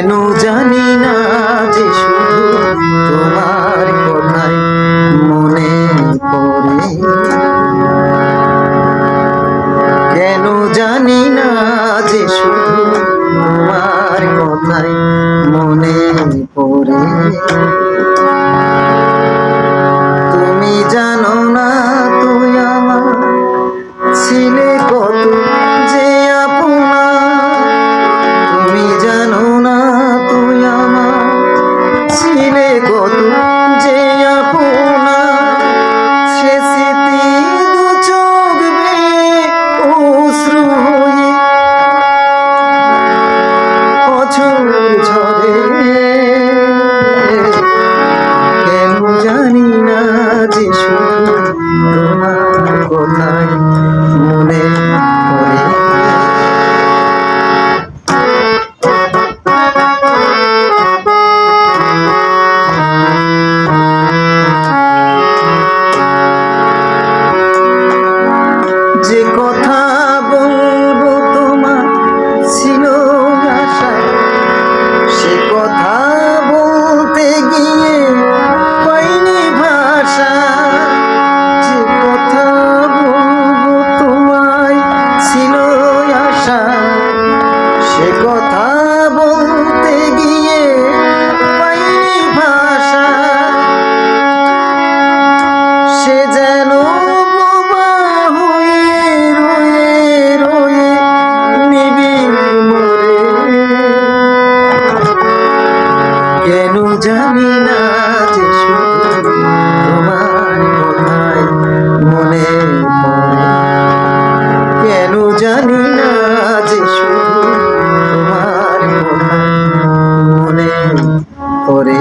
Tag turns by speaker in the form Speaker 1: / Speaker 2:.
Speaker 1: কেন জানি না যে শুধু তোমার কথাই মনে পড়ে। কেন জানি না যে শুধু তোমার কথাই মনে পড়ে। তুমি জানো না তুই আমার ছিলে কত যে আপনা। তুমি জানো না তুই আমার ছিলে কত যে আপনা। সে স্মৃতি দু চোখ বেয়ে অশ্রু হয়ে বছর ঝরে। কেন জানি না যে শুধু তোমার কথাই মনে পড়ে। যে কথা বলবো তোমার ছিল আশা, সে কথা বলতে গিয়ে পাইনি ভাষা। যে কথা বলবো তোমায় ছিল আশা, সে কথা বলতে গিয়ে পাইনি ভাষা। সে যেন বোবা হয়ে রয়ে রয়ে নিবিড় মরে। কেন জানি না যে শুধু তোমার কথাই মনে পড়ে। কেন জানি না যে শুধু তোমার কথাই মনে পড়ে।